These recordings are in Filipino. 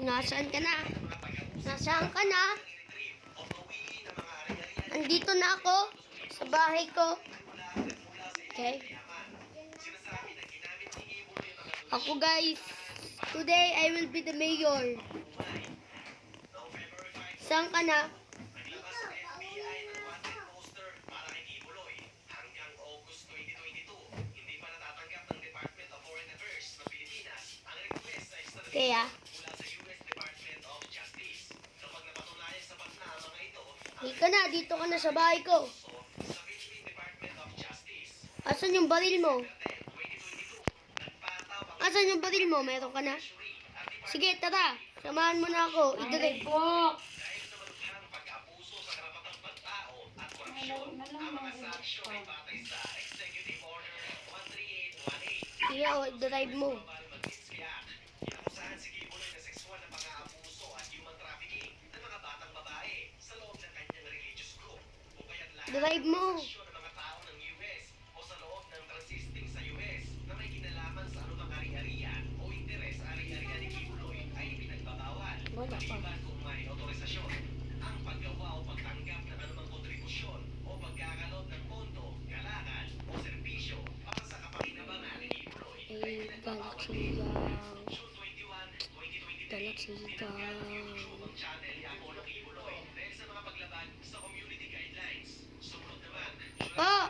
Nasaan ka na? Nasaan ka na? Andito na ako sa bahay ko. Okay? Ako guys, today I will be the mayor. Saan ka na? Kaya? Ka na, dito ka na sa bahay ko. Asan yung baril mo? Asan yung baril mo? Meron ka na? Sige, tara. Samahan mo na ako. I-drive po. Sige, i-drive mo. Drive mo. Wala pa. Ang paggawa o pagtanggap ng anumang kontribusyon o pagkakalot ng pondo, kalakan o serbisyo para sa kapakinabangan ni Kibuloy ay Galaxy Oh!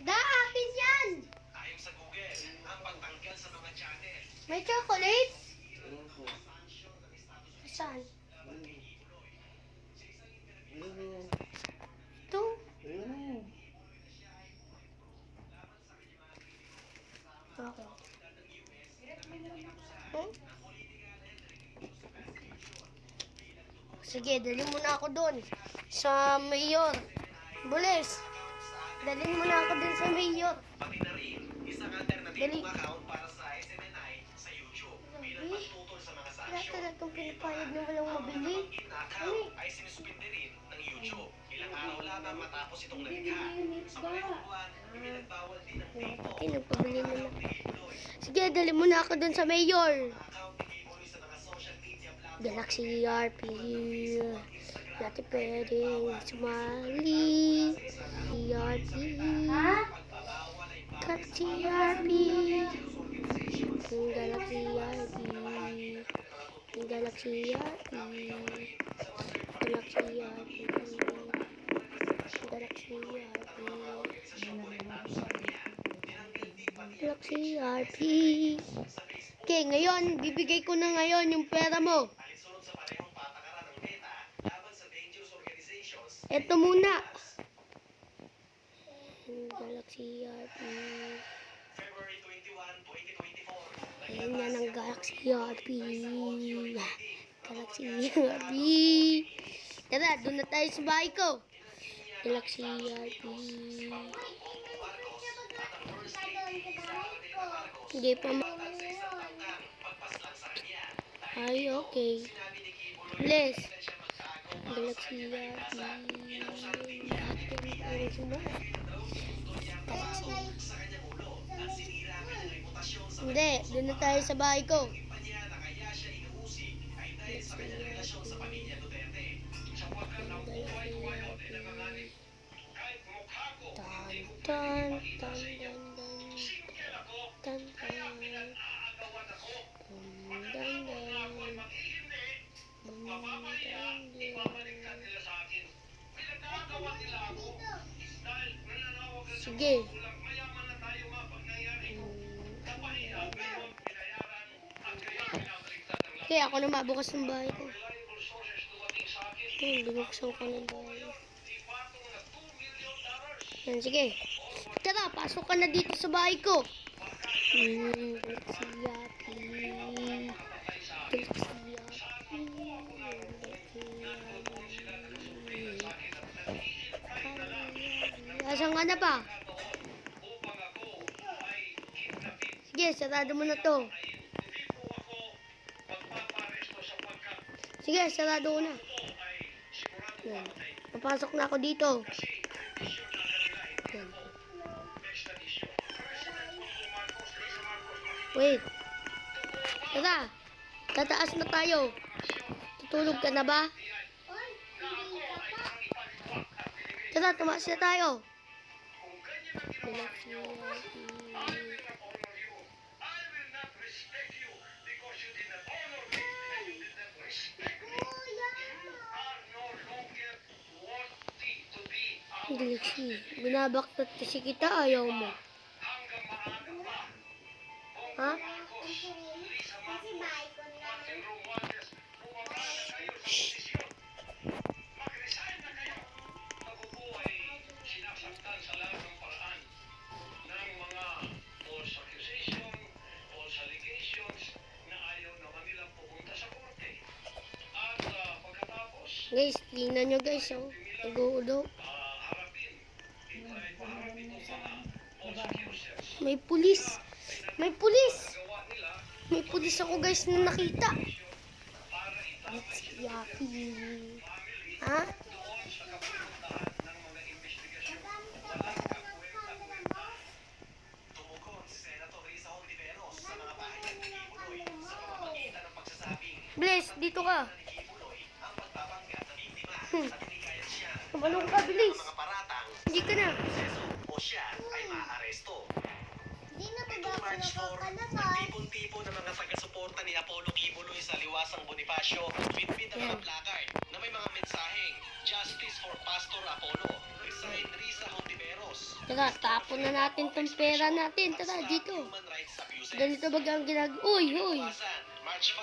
Da, akin yan! Ayon sa Google, ang pagtanggal sa mga channel. May chocolate? Saan? Ito? Okay. Sige, dali mo na ako doon sa mayor. Bulis, dalhin mo na ako doon sa mayor. Pati na rin, isang alternative account para sa SMNI sa YouTube. Bilang pagtutol sa mga sanksyon. Wala talagang pinapayag na walang mabili. Ay sinuspindi rin ng YouTube. Ilang araw lamang matapos itong nalikha. Sa malayong buwan, ipinagbawal din ng TikTok. Nagpabili na lang. Sige, dali mo na ako doon sa mayor. Galaxy RP. Dati pwedeng sumali. RP. Galaxy RP. Galaxy RP. Galaxy RP. Galaxy RP. Galaxy RP. Galaxy RP. Okay, ngayon, bibigay ko na ngayon yung pera mo. Ito muna. Galaxy RP. Ayan yan ang Galaxy RP. Galaxy RP. Tara, doon na tayo sa bahay ko. Galaxy RP. Hindi pa ay, okay. Bless. Galaxy RP. Hindi, doon na tayo sa bahay ko. Tan, tan, tan, tan, tan. Sige. Okay, ako na mabukas ng bahay ko. Binuksan ko ng bahay. Yan, sige. Tara, pasok ka na dito sa bahay ko. Galaxy RP. Asan ka na pa? Sige, sarado mo na to. Sige, sarado ko na. Yan. Papasok na ako dito. Yan. Wait. Tara. Tataas na tayo. Tutulog ka na ba? Tara, tumaas na tayo. Galaxy, binabaktot kasi kita, ayaw mo. Ha? Sinasaktan sa lahat ng paraan ng mga false accusation, false allegations na ayaw naman nilang pupunta sa korte. At pagkatapos, Guys, tingnan nyo guys, oh. Nag-uulo. harapin itong mga false accusers. May pulis. May pulis. Gawa nila May pulis ako guys na nakita. para itamay sila Yaki. family Ha? doon sa kapuluntahan ng mga investigasyon. Walang kakwenta-kwenta. Tumugon si Senator Risa Hontiveros sa mga pahayag ni Kibuloy sa pamamagitan ng pagsasabing Bless, dito ka. ni Kibuloy ang pagbabanggap na biktima at hinikayat siya Tumalong ka, bilis. ng mga paratang Hindi ka na. proseso o siya ay maaaresto. Hindi na Nitong March 4, nagtipon-tipon ng mga taga-suporta ni Apollo Kibuloy sa Liwasang Bonifacio, bitbit ang mga placard na may mga mensaheng Justice for Pastor Apollo, Resign Risa Hontiveros. Tara, tapon na natin tong pera natin. Tara, dito. Human rights abuses. Ganito ba ang Uy, uy. Iwasan, March 5,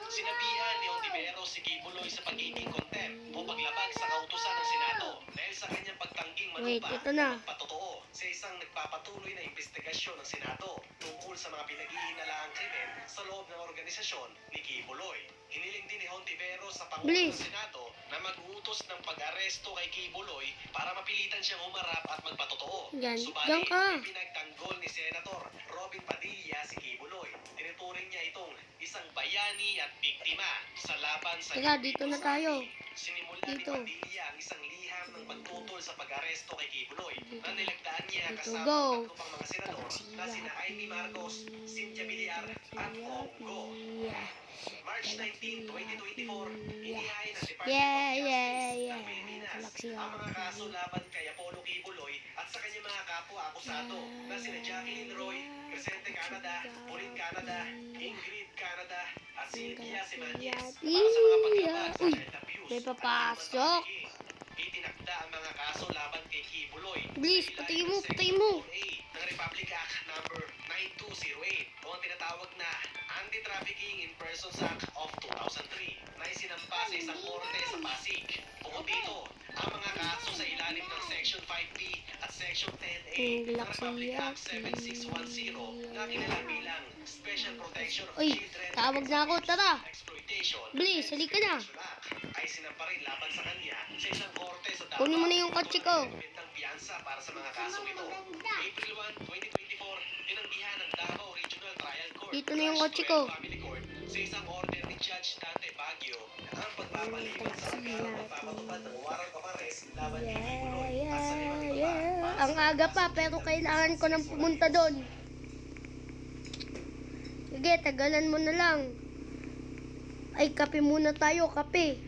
sinabihan ni Hontiveros si Kibuloy sa pagiging contempt o paglabag sa kautusan ng Senado dahil sa kanyang pagtangging Wait, manupa ito na. at patotoo sa isang nagpapatuloy na investigasyon ng Senado tungkol sa mga pinag-iinalaang krimen sa loob ng organisasyon ni Kibuloy. Hiniling din ni Hontiveros sa Pangulo ng Please. Senado na mag-uutos ng pag-aresto kay Kibuloy para mapilitan siyang humarap at magpatotoo. Yan. Diyan Subalit, ka. pinagtanggol ni Senator Robin Padilla si Kibuloy. Tinuturing niya itong isang bayani at biktima sa laban sa Tara, dito na tayo. Sinimula Dito. ni Padilla ang isang liham ng pagtutol sa pag-aresto kay Kibuloy na nilagdaan niya Dito, kasama go. ang tatlo pang mga senador na sina Amy Marcos, Cynthia Villar at Ong Go. Yeah. March 19, 2024, inihain ng Department Yeah, of Justice yeah, yeah. ng Pilipinas Galaxy ang mga kaso laban kay Apollo Kibuloy at sa kanyang mga kapwa-akusado na sina Jacqueline Roy, Crescente Canada, Pauline Canada, Ingrid Canada at Cynthia Simanes para sa mga paglabag sa Uy, child abuse. may at papasok. human trafficking. Itinakda ang mga kaso laban kay Kibuloy. Please, sa patayin ilalim mo, ng Section patayin mo. 4A ng Republic Act number 9208 o ang tinatawag na Anti-Trafficking in Persons Act of 2003 na isinampa sa isang korte sa Pasig. Bukod dito, ang mga kaso sa ilalim ng Section 5B at Section 10A ng Republic Act 7610 na kilala bilang Special Protection of Uy, Children tawag na ako, tara. Exploitation Bilis, and halika na. Exploitation Act ay sinampa rin laban sa kanya sa isang korte sa Davao. Kunin mo na yung kotse ko. Bintang piyansa para sa mga kasong ito. April 1, 2024, tinanggihan ng Davao Regional Trial Court. Dito na yung kotse ko. Family Court sa isang order ni Judge Dante Baguio ang pagpapaliban sa pagpapatupad ng warrant of arrest laban kay Kibuloy at sa limang iba para Ang sa aga pa, pero kailangan ko nang pumunta doon. Sige, tagalan mo na lang. Ay, kape muna tayo, kape.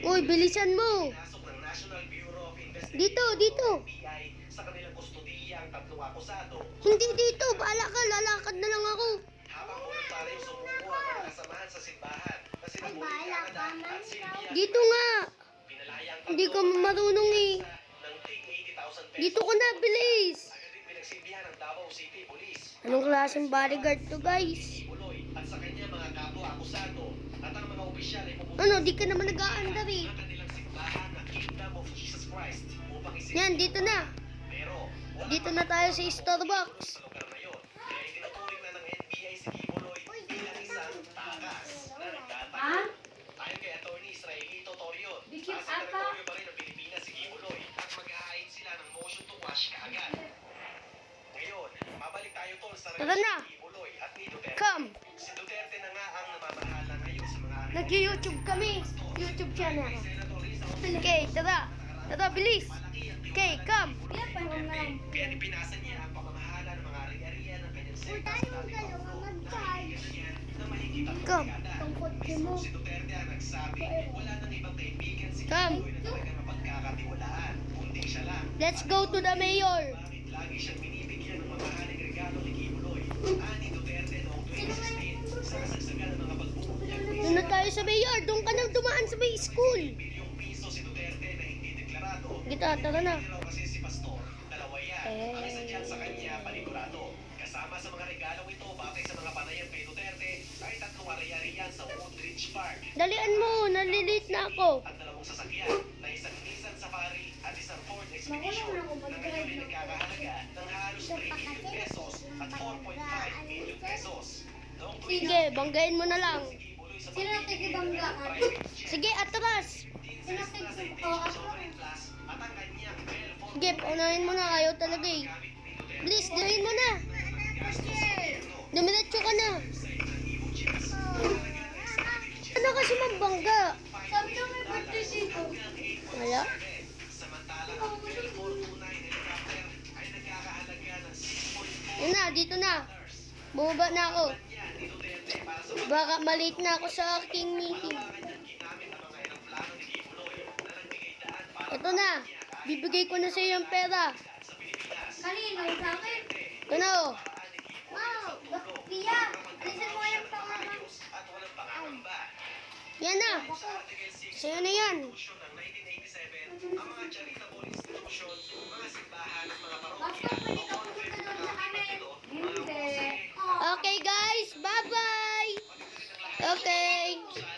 Uy, bilisan mo. Pinasok ng National Bureau of Investigation Dito, dito. o NBI sa kanilang kustodiya ang tatlong akusado Hindi dito, bahala ka, lalakad na lang ako. habang voluntaryong sumuko ang mga kasamahan sa simbahan na sina Pauline Canada at Cynthia Dito nga. Pinalaya ang Hindi ka tatlo marunong eh. ng tig 80,000 pesos. Dito ka na, bilis. Agad din pinagsilbihan ng Davao City Police. Anong klaseng bodyguard to, guys? Buloy at sa kanya mga kapwa-akusado at ang mga opisyal ay pupunta Ano, di ka naman nag-aandar eh. ng kanilang simbahan na Kingdom of Jesus Christ upang isin. Yan, dito na. Pero wala Dito pa na tayo sa mga Starbucks. sa lugar na yun. Kaya itinuturing na ng NBI si Kibuloy bilang isang takas na nagtatago. Ayon kay Attorney Israelito Torion, nasa teritoryo pa rin ng Pilipinas si Kibuloy at mag-ahain sila ng motion to quash kaagad. Ngayon, mabalik tayo tol sa Tara na. relasyon ni Kibuloy at ni Duterte. Come. Si Duterte na nga ang namamahala ngayon sa mga Nag-YouTube kami. YouTube channel. Senator Risa Okay, tara. Nakaraang Ito, bilis. Okay, come. Kaya pinasa niya ang pamamahala ng mga ari-arian ng kanyang sekta sa dating Pangulo na kaibigan niya na mahigit ang Come. dekada. Mismo si Duterte ang nagsabi, wala nang ibang kaibigan si Come. Kibuloy na talagang mapagkakatiwalaan, kundi siya lang. Let's go to the mayor. Bakit lagi siyang binibigyan ng mamahaling regalo ni Kibuloy? Ani Duterte noong 2016 sa kasagsagan ng mga pagbubunyag ni Doon na tayo sa mayor. Doon ka nang dumaan sa may school. bilyong piso si Duterte na hindi deklarado. Gita, tara na. Hindi raw kasi si Pastor, dalawa yan. Eh. Ang isa dyan sa kanya, panigurado. Kasama sa mga regalong ito, batay sa mga panayam kay Duterte, ay 3 ari-arian sa Woodridge Park. Dalian mo. Nalilate na ako. At 2 sasakyan na isang Nissan Safari at isang Ford Expedition na ngayon ay nagkakahalaga ng halos 3 million pesos at 4.5 million pesos. Noong Sige, banggain mo na lang. Sino Sino nagbibanggaan? Sige, atras. Sige, paunahin mo na. Ayaw talaga eh. Bilis, dilahin mo na. Dumiretso ka na. Ano kasi mabangga? Sabi niya may birthday dito. Wala. Samantalang ang Bell 429 helicopter ay nagkakahalaga ng 6.4 Yun na, dito na. Bumaba na ako. yan ni Duterte para sa Baka malate na ako sa aking meeting. kanyang ginamit ang mga eroplano ni Kibuloy na nagbigay daan para Ito na. Bibigay ko na sa iyo yung pera. sa Pilipinas. Kanino? Sa akin? Ito na oh. Wow! Pia! Alisin mo yung pangalan. Ayos at walang pangangamba. Yan na. Sa Article 6 Sa'yo na yan. Constitution ng 1987, ang mga charitable institution, mga simbahan at mga parokya, Basta pwede ka o pumunta convent doon sa na amin. mga Hindi. konseye, Okay guys, bye-bye. Okay. sa